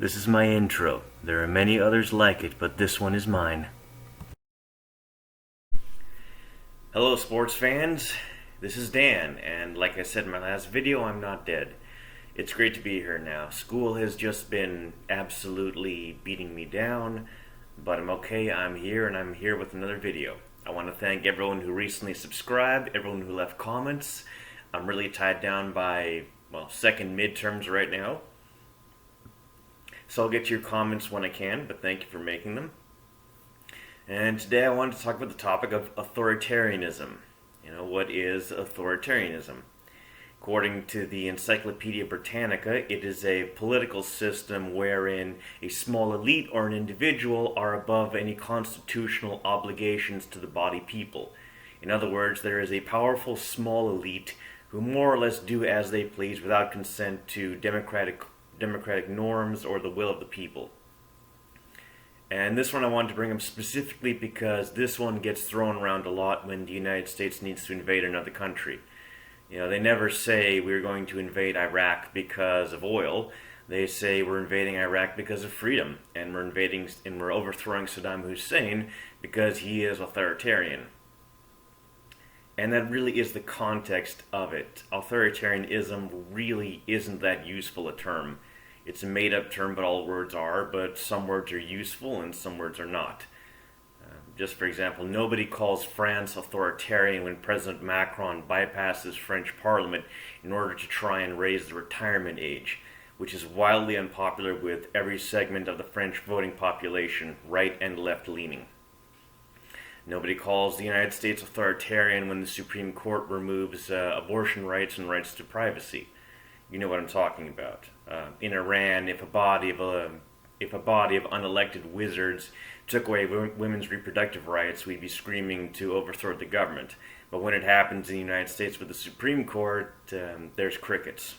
This is my intro. There are many others like it, but this one is mine. Hello, sports fans. This is Dan, and like I said in my last video, I'm not dead. It's great to be here now. School has just been absolutely beating me down, but I'm okay. I'm here, and I'm here with another video. I want to thank everyone who recently subscribed, everyone who left comments. I'm really tied down by, second midterms right now. So I'll get to your comments when I can, but thank you for making them. And today I wanted to talk about the topic of authoritarianism. What is authoritarianism? According to the Encyclopedia Britannica, it is a political system wherein a small elite or an individual are above any constitutional obligations to the body people. In other words, there is a powerful small elite who more or less do as they please without consent to democratic norms or the will of the people. And this one I wanted to bring up specifically because this one gets thrown around a lot when the United States needs to invade another country. They never say we're going to invade Iraq because of oil. They say we're invading Iraq because of freedom, and we're overthrowing Saddam Hussein because he is authoritarian. And that really is the context of it. Authoritarianism really isn't that useful a term. It's a made-up term, but all words are, but some words are useful and some words are not. Just for example, nobody calls France authoritarian when President Macron bypasses French Parliament in order to try and raise the retirement age, which is wildly unpopular with every segment of the French voting population, right and left-leaning. Nobody calls the United States authoritarian when the Supreme Court removes abortion rights and rights to privacy. You know what I'm talking about. In Iran, if a body of unelected wizards took away women's reproductive rights, we'd be screaming to overthrow the government. But when it happens in the United States with the Supreme Court, there's crickets.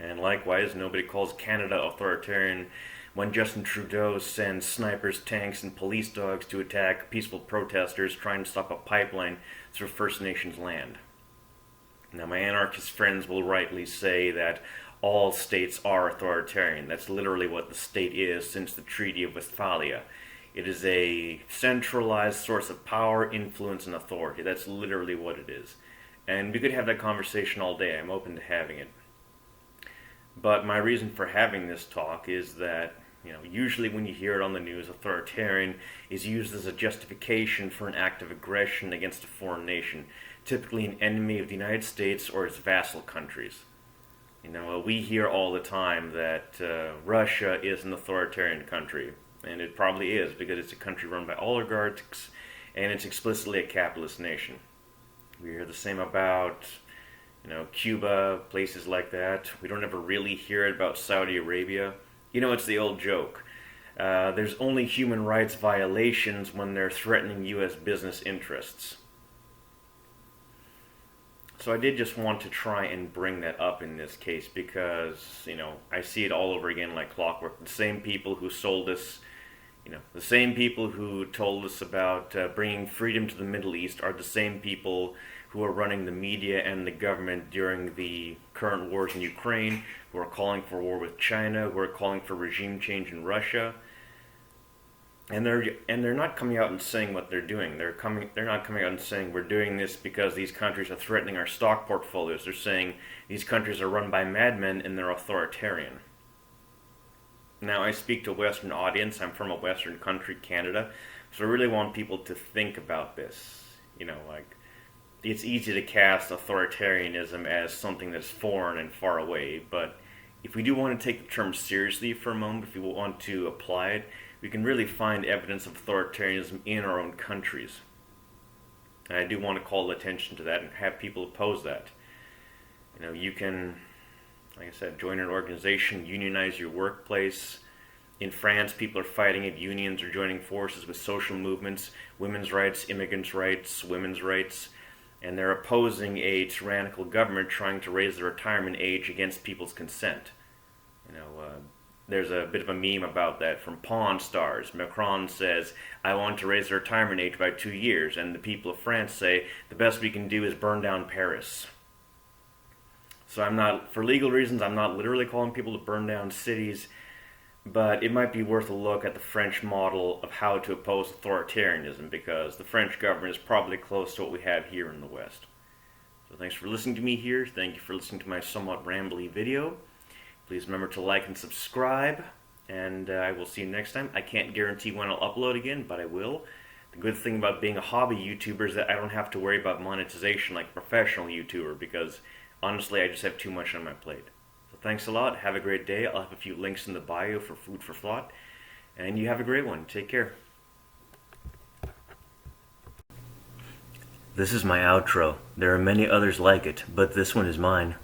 And likewise, nobody calls Canada authoritarian when Justin Trudeau sends snipers, tanks, and police dogs to attack peaceful protesters trying to stop a pipeline through First Nations land. Now, my anarchist friends will rightly say that all states are authoritarian. That's literally what the state is since the Treaty of Westphalia. It is a centralized source of power, influence, and authority. That's literally what it is. And we could have that conversation all day. I'm open to having it. But my reason for having this talk is that, usually when you hear it on the news, authoritarian is used as a justification for an act of aggression against a foreign nation, typically an enemy of the United States or its vassal countries. We hear all the time that Russia is an authoritarian country, and it probably is because it's a country run by oligarchs and it's explicitly a capitalist nation. We hear the same about Cuba, places like that. We don't ever really hear it about Saudi Arabia. It's the old joke. There's only human rights violations when they're threatening U.S. business interests. So I did just want to try and bring that up in this case because, I see it all over again like clockwork. The same people who sold us, the same people who told us about bringing freedom to the Middle East are the same people who are running the media and the government during the current wars in Ukraine, who are calling for war with China, who are calling for regime change in Russia. And they're not coming out and saying what they're doing. They're not coming out and saying we're doing this because these countries are threatening our stock portfolios. They're saying these countries are run by madmen and they're authoritarian. Now, I speak to a Western audience. I'm from a Western country, Canada, so I really want people to think about this. It's easy to cast authoritarianism as something that's foreign and far away, but if we do want to take the term seriously for a moment, if we want to apply it, we can really find evidence of authoritarianism in our own countries. And I do want to call attention to that and have people oppose that. You can, like I said, join an organization, unionize your workplace. In France, people are fighting it. Unions are joining forces with social movements, women's rights, immigrants' rights, women's rights, and they're opposing a tyrannical government trying to raise the retirement age against people's consent. There's a bit of a meme about that from Pawn Stars. Macron says, I want to raise the retirement age by 2 years, and the people of France say, the best we can do is burn down Paris. So for legal reasons, I'm not literally calling people to burn down cities, but it might be worth a look at the French model of how to oppose authoritarianism, because the French government is probably close to what we have here in the West. So thanks for listening to me here. Thank you for listening to my somewhat rambly video. Please remember to like and subscribe, and I will see you next time. I can't guarantee when I'll upload again, but I will. The good thing about being a hobby YouTuber is that I don't have to worry about monetization like a professional YouTuber, because honestly I just have too much on my plate. So thanks a lot. Have a great day. I'll have a few links in the bio for food for thought. And you have a great one. Take care. This is my outro. There are many others like it, but this one is mine.